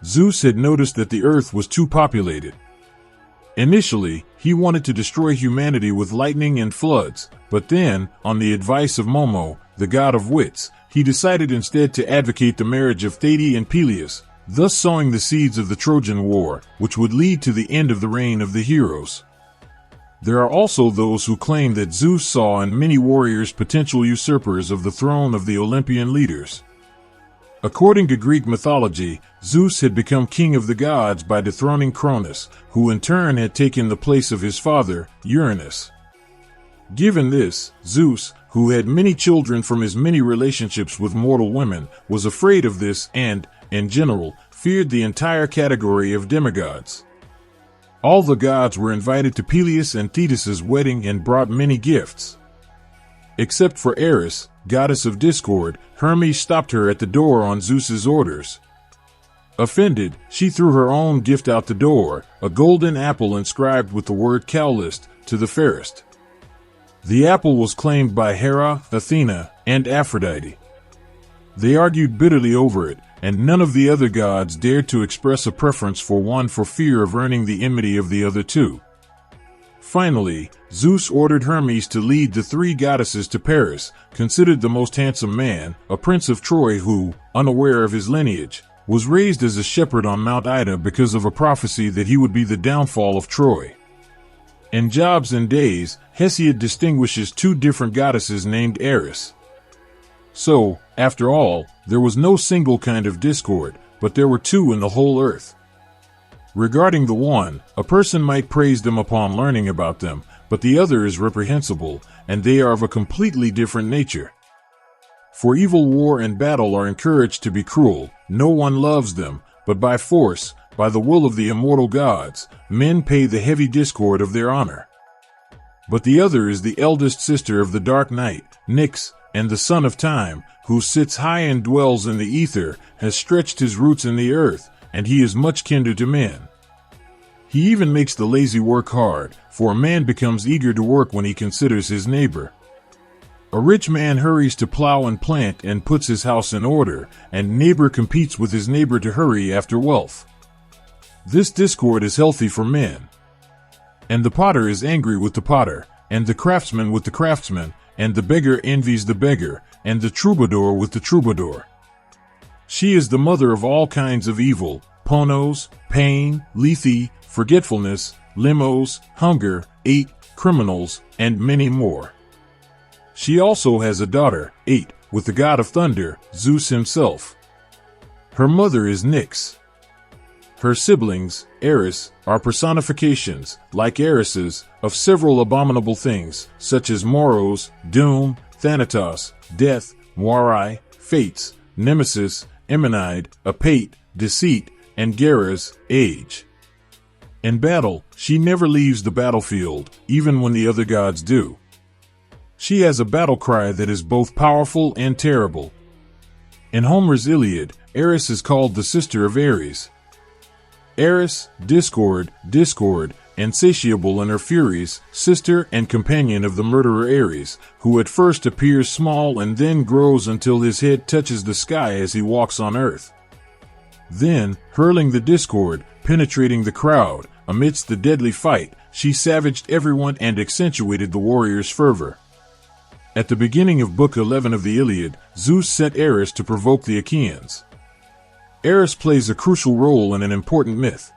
Zeus had noticed that the earth was too populated. Initially, he wanted to destroy humanity with lightning and floods, but then, on the advice of Momo, the god of wits, he decided instead to advocate the marriage of Thetis and Peleus, thus sowing the seeds of the Trojan War, which would lead to the end of the reign of the heroes. There are also those who claim that Zeus saw in many warriors potential usurpers of the throne of the Olympian leaders. According to Greek mythology, Zeus had become king of the gods by dethroning Cronus, who in turn had taken the place of his father, Uranus. Given this, Zeus, who had many children from his many relationships with mortal women, was afraid of this and, in general, feared the entire category of demigods. All the gods were invited to Peleus and Thetis' wedding and brought many gifts. Except for Eris, goddess of discord, Hermes stopped her at the door on Zeus's orders. Offended, she threw her own gift out the door, a golden apple inscribed with the word Calyst, to the fairest. The apple was claimed by Hera, Athena, and Aphrodite. They argued bitterly over it, and none of the other gods dared to express a preference for one for fear of earning the enmity of the other two. Finally, Zeus ordered Hermes to lead the three goddesses to Paris, considered the most handsome man, a prince of Troy who, unaware of his lineage, was raised as a shepherd on Mount Ida because of a prophecy that he would be the downfall of Troy. In Jobs and Days, Hesiod distinguishes two different goddesses named Eris. So, after all, there was no single kind of discord, but there were two in the whole earth. Regarding the one, a person might praise them upon learning about them, but the other is reprehensible, and they are of a completely different nature. For evil war and battle are encouraged to be cruel, no one loves them, but by force, by the will of the immortal gods, men pay the heavy discord of their honor. But the other is the eldest sister of the dark night, Nyx, and the son of time, who sits high and dwells in the ether, has stretched his roots in the earth, and he is much kinder to men. He even makes the lazy work hard, for a man becomes eager to work when he considers his neighbor. A rich man hurries to plow and plant and puts his house in order, and neighbor competes with his neighbor to hurry after wealth. This discord is healthy for men. And the potter is angry with the potter, and the craftsman with the craftsman, and the beggar envies the beggar, and the troubadour with the troubadour. She is the mother of all kinds of evil, ponos, pain, lethe, forgetfulness, limos, hunger, criminals, and many more. She also has a daughter, with the god of thunder, Zeus himself. Her mother is Nyx. Her siblings, Eris, are personifications, like Eris's, of several abominable things, such as Moros, doom, Thanatos, death, Moirai, fates, nemesis, Emenide, apate, deceit, and Geras, age. In battle, she never leaves the battlefield, even when the other gods do. She has a battle cry that is both powerful and terrible. In Homer's Iliad, Eris is called the sister of Ares. Eris, discord, insatiable in her furies, sister and companion of the murderer Ares, who at first appears small and then grows until his head touches the sky as he walks on earth. Then, hurling the discord, penetrating the crowd, amidst the deadly fight, she savaged everyone and accentuated the warrior's fervor. At the beginning of Book 11 of the Iliad, Zeus sent Eris to provoke the Achaeans. Eris plays a crucial role in an important myth.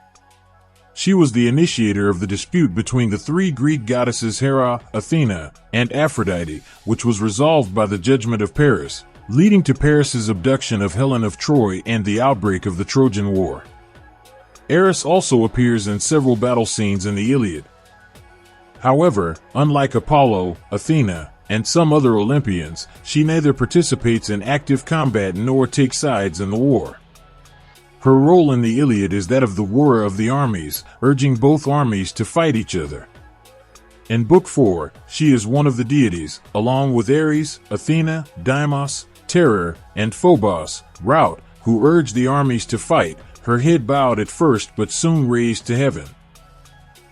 She was the initiator of the dispute between the three Greek goddesses Hera, Athena, and Aphrodite, which was resolved by the judgment of Paris, leading to Paris's abduction of Helen of Troy and the outbreak of the Trojan War. Eris also appears in several battle scenes in the Iliad. However, unlike Apollo, Athena, and some other Olympians, she neither participates in active combat nor takes sides in the war. Her role in the Iliad is that of the wooer of the armies, urging both armies to fight each other. In Book 4, she is one of the deities, along with Ares, Athena, Deimos, Terror, and Phobos, Rout, who urge the armies to fight, her head bowed at first but soon raised to heaven.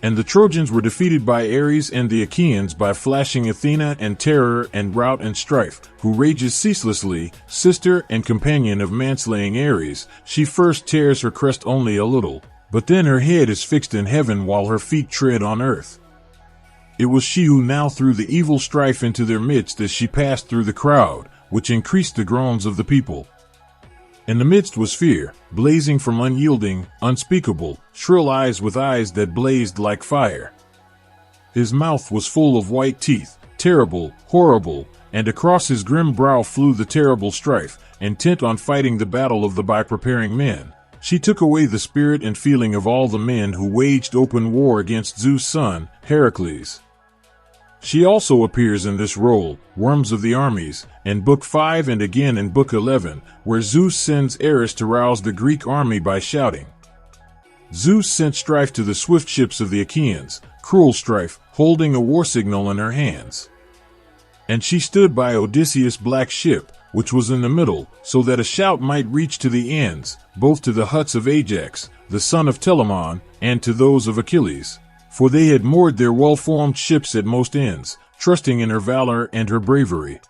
And the Trojans were defeated by Ares and the Achaeans by flashing Athena and Terror and Rout and Strife, who rages ceaselessly, sister and companion of manslaying Ares. She first tears her crest only a little, but then her head is fixed in heaven while her feet tread on earth. It was she who now threw the evil Strife into their midst as she passed through the crowd, which increased the groans of the people. In the midst was Fear, blazing from unyielding, unspeakable, shrill eyes with eyes that blazed like fire. His mouth was full of white teeth, terrible, horrible, and across his grim brow flew the terrible Strife, intent on fighting the battle of the by-preparing men. She took away the spirit and feeling of all the men who waged open war against Zeus' son, Heracles. She also appears in this role, Worms of the Armies, in Book 5 and again in Book 11, where Zeus sends Eris to rouse the Greek army by shouting. Zeus sent Strife to the swift ships of the Achaeans, cruel Strife, holding a war signal in her hands. And she stood by Odysseus' black ship, which was in the middle, so that a shout might reach to the ends, both to the huts of Ajax, the son of Telamon, and to those of Achilles. For they had moored their well-formed ships at most ends, trusting in her valor and her bravery.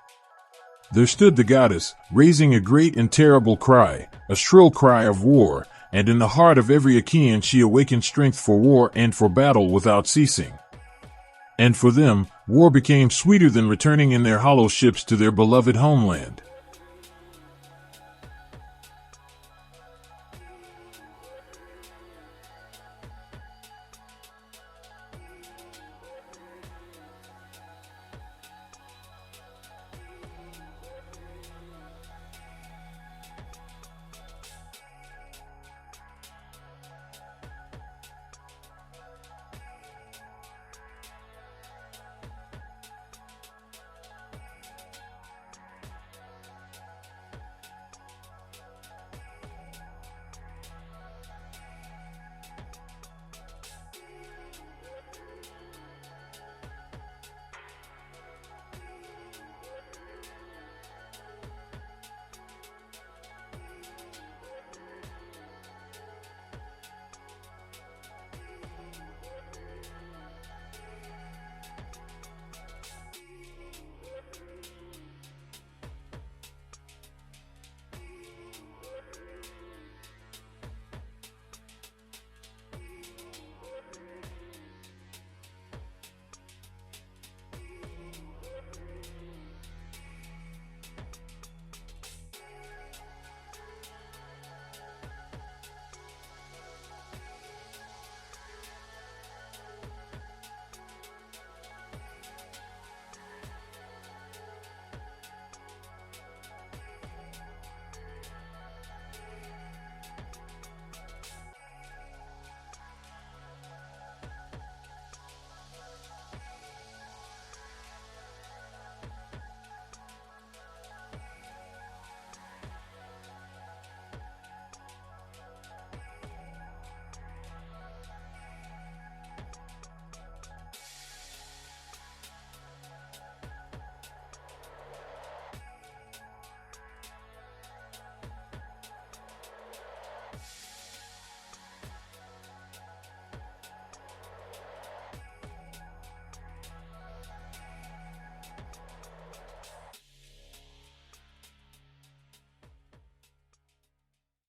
There stood the goddess, raising a great and terrible cry, a shrill cry of war, and in the heart of every Achaean she awakened strength for war and for battle without ceasing. And for them, war became sweeter than returning in their hollow ships to their beloved homeland.